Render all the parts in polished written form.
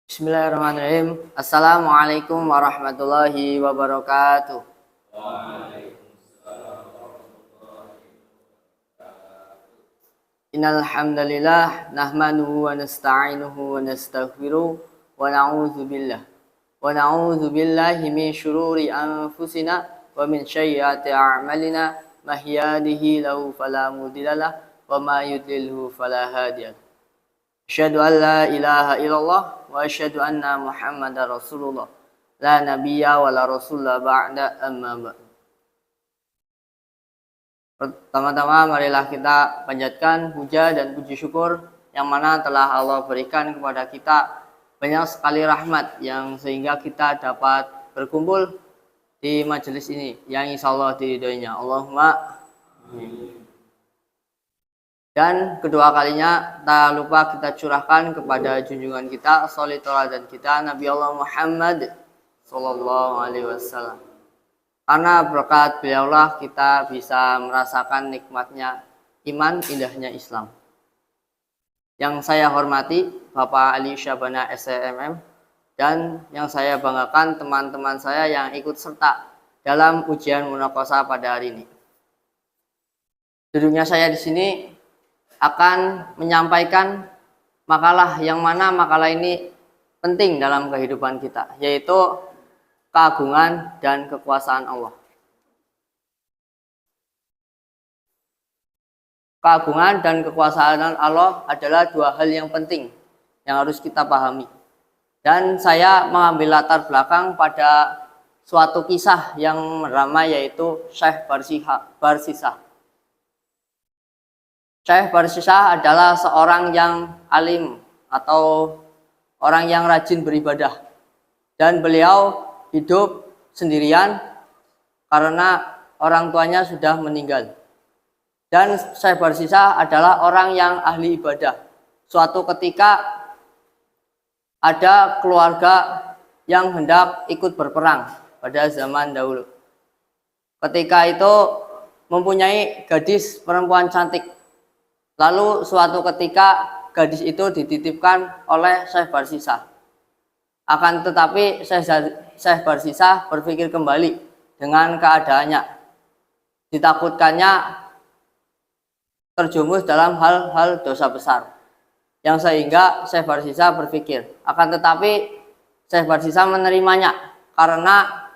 Bismillahirrahmanirrahim. Assalamualaikum warahmatullahi wabarakatuh. Innal hamdalillah nahmaduhu wa nasta'inuhu wa nastaghfiruh wa na'udzu billahi min syururi anfusina wa min sayyiati a'malina may yahdihillahu fala mudhillalah wa may yudlilhu fala hadiyalah. Asyhadu an la ilaha illallah wa asyhadu anna Muhammadar Rasulullah. La nabiyya wa la rasulla ba'da amma ba'd. Pertama-tama marilah kita panjatkan puja dan puji syukur yang mana telah Allah berikan kepada kita banyak sekali rahmat yang sehingga kita dapat berkumpul di majelis ini yang insyaallah diridhoinya. Allahumma amin. Dan kedua kalinya tak lupa kita curahkan kepada junjungan kita, sholli dan kita Nabi Allah Muhammad sallallahu alaihi wasallam. Karena berkat beliaulah kita bisa merasakan nikmatnya iman, indahnya Islam. Yang saya hormati Bapak Ali Syabana SMM dan yang saya banggakan teman-teman saya yang ikut serta dalam ujian munaqashah pada hari ini. Duduknya saya di sini akan menyampaikan makalah yang mana makalah ini penting dalam kehidupan kita, yaitu keagungan dan kekuasaan Allah. Keagungan dan kekuasaan Allah adalah dua hal yang penting yang harus kita pahami. Dan saya mengambil latar belakang pada suatu kisah yang ramai, yaitu Syekh Barsisah. Syekh Barsisah adalah seorang yang alim atau orang yang rajin beribadah, dan beliau hidup sendirian karena orang tuanya sudah meninggal. Dan Syekh Barsisah adalah orang yang ahli ibadah. Suatu ketika ada keluarga yang hendak ikut berperang pada zaman dahulu. Ketika itu mempunyai gadis perempuan cantik. Lalu suatu ketika gadis itu dititipkan oleh Syekh Barsisah. Akan tetapi Syekh Barsisah berpikir kembali dengan keadaannya. Ditakutkannya terjumus dalam hal-hal dosa besar. Yang sehingga Syekh Barsisah berpikir. Akan tetapi Syekh Barsisah menerimanya karena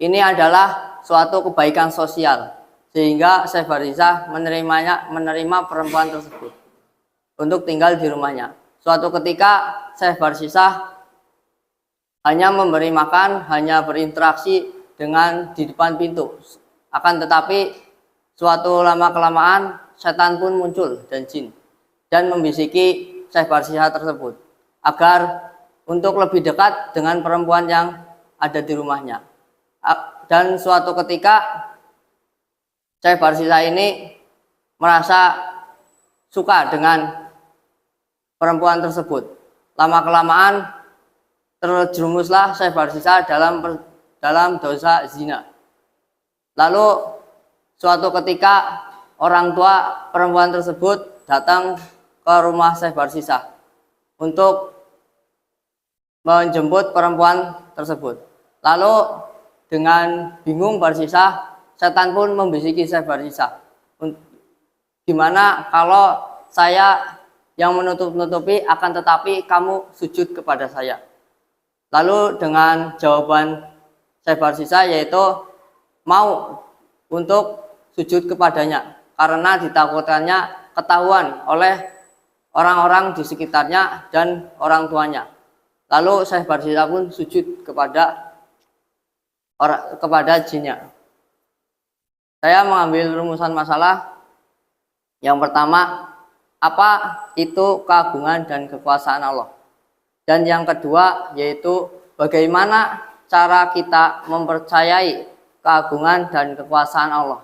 ini adalah suatu kebaikan sosial. Sehingga Syekh Barsisah menerima perempuan tersebut untuk tinggal di rumahnya. Suatu ketika Syekh Barsisah hanya memberi makan, hanya berinteraksi dengan di depan pintu. Akan tetapi suatu lama kelamaan setan pun muncul dan jin dan membisiki Syekh Barsisah tersebut agar untuk lebih dekat dengan perempuan yang ada di rumahnya. Dan suatu ketika Syekh Barsisah ini merasa suka dengan perempuan tersebut. Lama kelamaan terjerumuslah Syekh Barsisah dalam dosa zina. Lalu suatu ketika orang tua perempuan tersebut datang ke rumah Syekh Barsisah untuk menjemput perempuan tersebut. Lalu dengan bingung Barsisah, setan pun membisiki Syekh Barsisah. Gimana kalau saya yang menutup-nutupi, akan tetapi kamu sujud kepada saya? Lalu dengan jawaban Syekh Barsisah yaitu mau untuk sujud kepadanya karena ditakutkannya ketahuan oleh orang-orang di sekitarnya dan orang tuanya. Lalu Syekh Barsisah pun sujud kepada jinnya. Saya mengambil rumusan masalah yang pertama, apa itu keagungan dan kekuasaan Allah. Dan yang kedua yaitu bagaimana cara kita mempercayai keagungan dan kekuasaan Allah.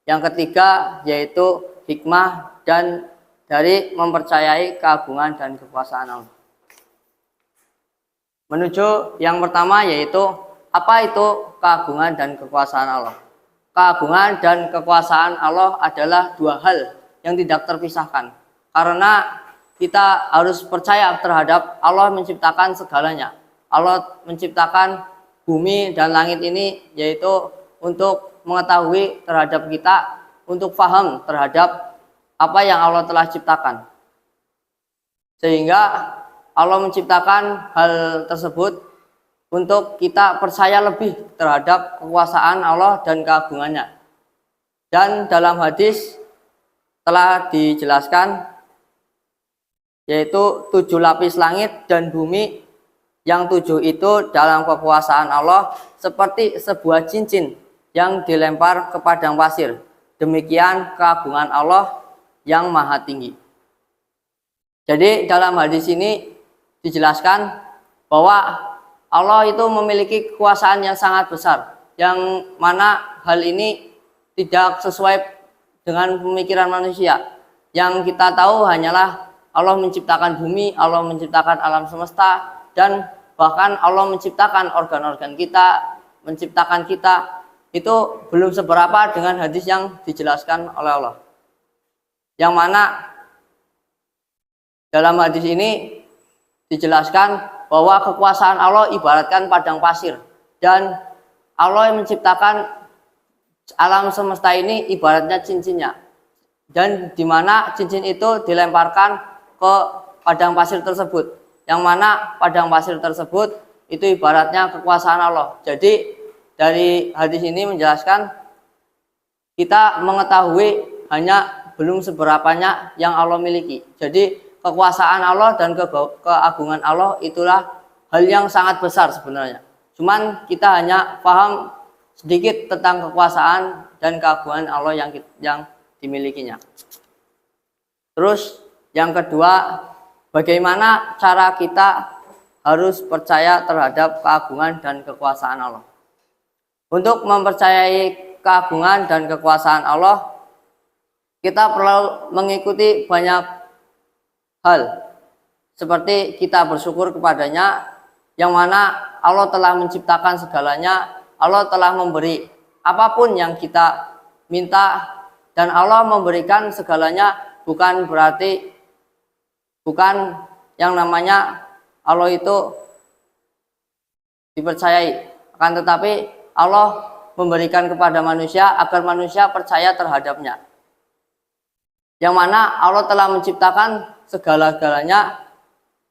Yang ketiga yaitu hikmah dan dari mempercayai keagungan dan kekuasaan Allah. Menuju yang pertama yaitu apa itu keagungan dan kekuasaan Allah. Keagungan dan kekuasaan Allah adalah dua hal yang tidak terpisahkan. Karena kita harus percaya terhadap Allah menciptakan segalanya. Allah menciptakan bumi dan langit ini yaitu untuk mengetahui terhadap kita, untuk paham terhadap apa yang Allah telah ciptakan. Sehingga Allah menciptakan hal tersebut untuk kita percaya lebih terhadap kekuasaan Allah dan keagungannya. Dan dalam hadis telah dijelaskan yaitu 7 lapis langit dan bumi, yang 7 itu dalam kekuasaan Allah seperti sebuah cincin yang dilempar ke padang pasir. Demikian keagungan Allah yang maha tinggi. Jadi dalam hadis ini dijelaskan bahwa Allah itu memiliki kekuasaan yang sangat besar, yang mana hal ini tidak sesuai dengan pemikiran manusia. Yang kita tahu hanyalah Allah menciptakan bumi, Allah menciptakan alam semesta, dan bahkan Allah menciptakan organ-organ kita, menciptakan kita. Itu belum seberapa dengan hadis yang dijelaskan oleh Allah. Yang mana dalam hadis ini dijelaskan bahwa kekuasaan Allah ibaratkan padang pasir, dan Allah yang menciptakan alam semesta ini ibaratnya cincinnya, dan dimana cincin itu dilemparkan ke padang pasir tersebut, yang mana padang pasir tersebut itu ibaratnya kekuasaan Allah. Jadi dari hadis ini menjelaskan kita mengetahui hanya belum seberapanya yang Allah miliki. Jadi kekuasaan Allah dan keagungan Allah itulah hal yang sangat besar sebenarnya. Cuman kita hanya paham sedikit tentang kekuasaan dan keagungan Allah yang dimilikinya. Terus yang kedua, bagaimana cara kita harus percaya terhadap keagungan dan kekuasaan Allah. Untuk mempercayai keagungan dan kekuasaan Allah, kita perlu mengikuti banyak hal, seperti kita bersyukur kepadanya, yang mana Allah telah menciptakan segalanya, Allah telah memberi apapun yang kita minta, dan Allah memberikan segalanya, bukan berarti yang namanya Allah itu dipercayai, akan tetapi Allah memberikan kepada manusia agar manusia percaya terhadapnya, yang mana Allah telah menciptakan segala-galanya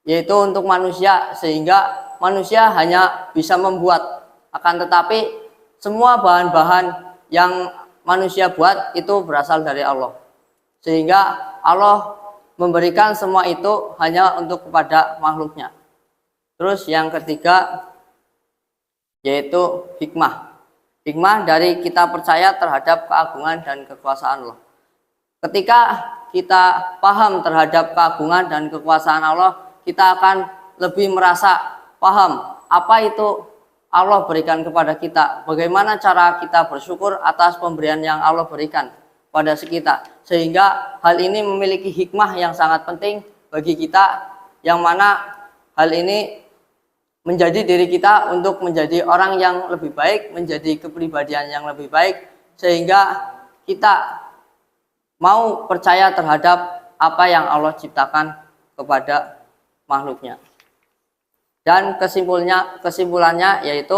yaitu untuk manusia, sehingga manusia hanya bisa membuat, akan tetapi semua bahan-bahan yang manusia buat itu berasal dari Allah, sehingga Allah memberikan semua itu hanya untuk kepada makhluknya. Terus yang ketiga yaitu hikmah. Hikmah dari kita percaya terhadap keagungan dan kekuasaan Allah. Ketika kita paham terhadap keagungan dan kekuasaan Allah, kita akan lebih merasa paham apa itu Allah berikan kepada kita, bagaimana cara kita bersyukur atas pemberian yang Allah berikan pada kita, sehingga hal ini memiliki hikmah yang sangat penting bagi kita, yang mana hal ini menjadi diri kita untuk menjadi orang yang lebih baik, menjadi kepribadian yang lebih baik, sehingga kita mau percaya terhadap apa yang Allah ciptakan kepada makhluknya. Dan kesimpulannya yaitu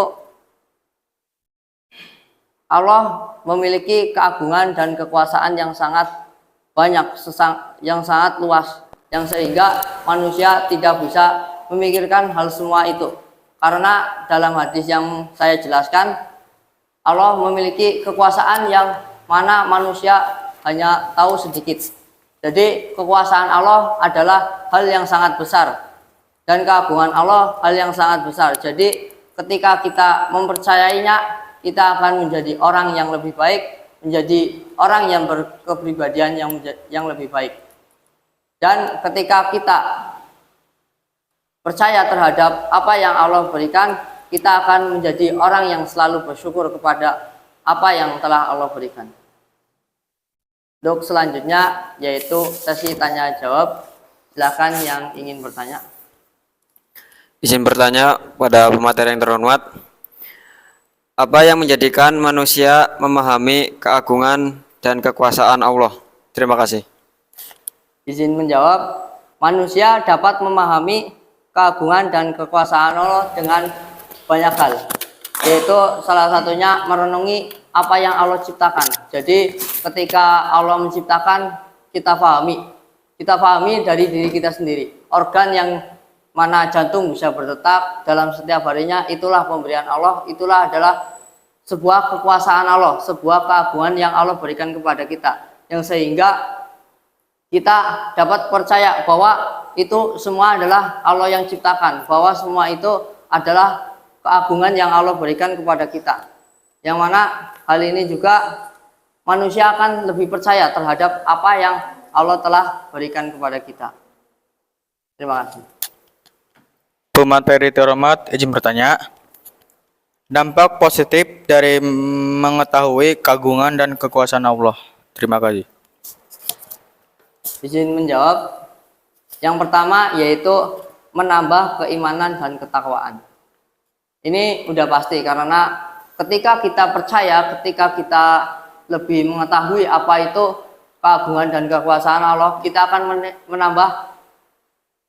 Allah memiliki keagungan dan kekuasaan yang sangat banyak, yang sangat luas, yang sehingga manusia tidak bisa memikirkan hal semua itu. Karena dalam hadis yang saya jelaskan, Allah memiliki kekuasaan yang mana manusia hanya tahu sedikit. Jadi kekuasaan Allah adalah hal yang sangat besar, dan keagungan Allah hal yang sangat besar. Jadi ketika kita mempercayainya, kita akan menjadi orang yang lebih baik, menjadi orang yang berkepribadian yang lebih baik. Dan ketika kita percaya terhadap apa yang Allah berikan, kita akan menjadi orang yang selalu bersyukur kepada apa yang telah Allah berikan. Untuk selanjutnya yaitu sesi tanya jawab. Silakan yang ingin bertanya. Izin bertanya pada pemateri yang terhormat. Apa yang menjadikan manusia memahami keagungan dan kekuasaan Allah? Terima kasih. Izin menjawab. manusia dapat memahami keagungan dan kekuasaan Allah dengan banyak hal, yaitu salah satunya merenungi apa yang Allah ciptakan. Jadi ketika Allah menciptakan, kita pahami dari diri kita sendiri. Organ yang mana jantung bisa berdetak dalam setiap harinya, itulah pemberian Allah, itulah adalah sebuah kekuasaan Allah, sebuah keagungan yang Allah berikan kepada kita, yang sehingga kita dapat percaya bahwa itu semua adalah Allah yang ciptakan, bahwa semua itu adalah keagungan yang Allah berikan kepada kita, yang mana hal ini juga manusia akan lebih percaya terhadap apa yang Allah telah berikan kepada kita. Terima kasih. Pemateri terhormat, izin bertanya. Dampak positif dari mengetahui keagungan dan kekuasaan Allah. Terima kasih. Izin menjawab. Yang pertama yaitu menambah keimanan dan ketakwaan. Ini udah pasti, karena ketika kita percaya, ketika kita lebih mengetahui apa itu keagungan dan kekuasaan Allah, kita akan menambah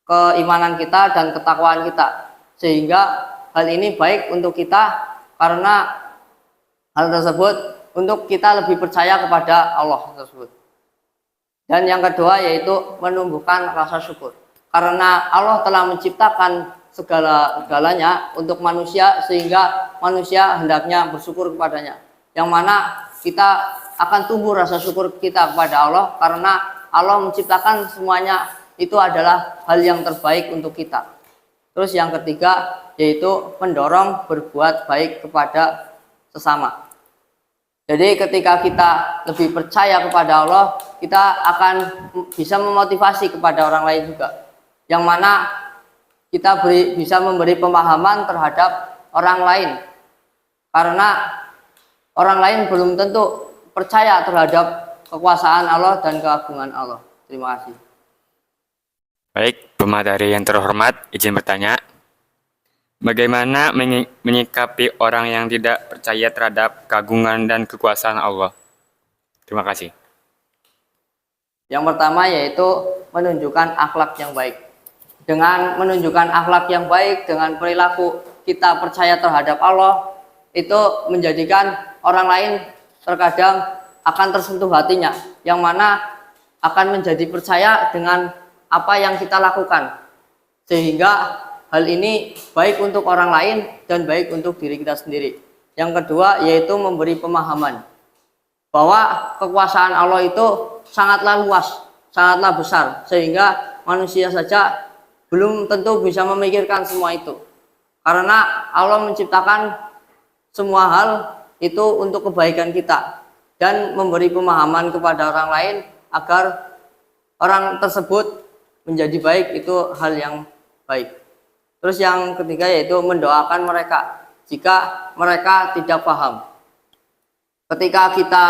keimanan kita dan ketakwaan kita, sehingga hal ini baik untuk kita, karena hal tersebut untuk kita lebih percaya kepada Allah tersebut. Dan yang kedua yaitu menumbuhkan rasa syukur, karena Allah telah menciptakan segala-galanya untuk manusia, sehingga manusia hendaknya bersyukur kepadanya, yang mana kita akan tumbuh rasa syukur kita kepada Allah, karena Allah menciptakan semuanya itu adalah hal yang terbaik untuk kita. Terus yang ketiga yaitu mendorong berbuat baik kepada sesama. Jadi ketika kita lebih percaya kepada Allah, kita akan bisa memotivasi kepada orang lain juga, yang mana kita bisa memberi pemahaman terhadap orang lain, karena orang lain belum tentu percaya terhadap kekuasaan Allah dan keagungan Allah. Terima kasih. Baik, pemateri yang terhormat, izin bertanya. Bagaimana menyikapi orang yang tidak percaya terhadap keagungan dan kekuasaan Allah? Terima kasih. Yang pertama yaitu menunjukkan akhlak yang baik. Dengan menunjukkan akhlak yang baik, dengan perilaku kita percaya terhadap Allah, itu menjadikan orang lain terkadang akan tersentuh hatinya, yang mana akan menjadi percaya dengan apa yang kita lakukan, sehingga hal ini baik untuk orang lain dan baik untuk diri kita sendiri. Yang kedua yaitu memberi pemahaman bahwa kekuasaan Allah itu sangatlah luas, sangatlah besar, sehingga manusia saja belum tentu bisa memikirkan semua itu, karena Allah menciptakan semua hal itu untuk kebaikan kita, dan memberi pemahaman kepada orang lain agar orang tersebut menjadi baik, itu hal yang baik. Terus yang ketiga yaitu mendoakan mereka jika mereka tidak paham. Ketika kita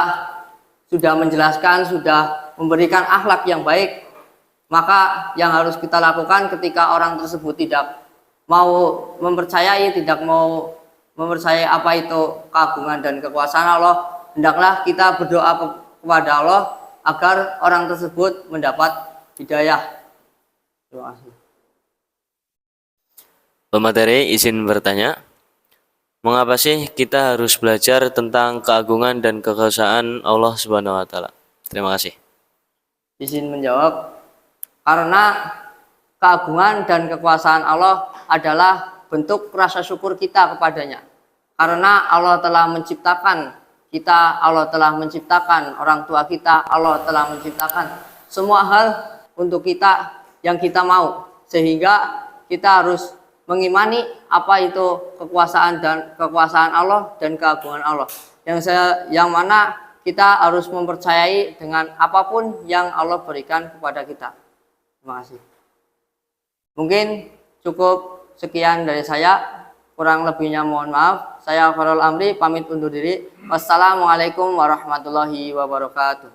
sudah menjelaskan, sudah memberikan akhlak yang baik, maka yang harus kita lakukan ketika orang tersebut tidak mau mempercayai, tidak mau mempercayai apa itu keagungan dan kekuasaan Allah, hendaklah kita berdoa kepada Allah agar orang tersebut mendapat hidayah. Terima kasih. Pemateri izin bertanya, mengapa sih kita harus belajar tentang keagungan dan kekuasaan Allah Subhanahu wa Ta'ala? Terima kasih. Izin menjawab, karena keagungan dan kekuasaan Allah adalah bentuk rasa syukur kita kepadanya. Karena Allah telah menciptakan kita, Allah telah menciptakan orang tua kita, Allah telah menciptakan semua hal untuk kita yang kita mau, sehingga kita harus mengimani apa itu kekuasaan Allah dan keagungan Allah, yang mana kita harus mempercayai dengan apapun yang Allah berikan kepada kita. Terima kasih. Mungkin cukup sekian dari saya, kurang lebihnya mohon maaf. Saya Farul Amri pamit undur diri. Wassalamualaikum warahmatullahi wabarakatuh.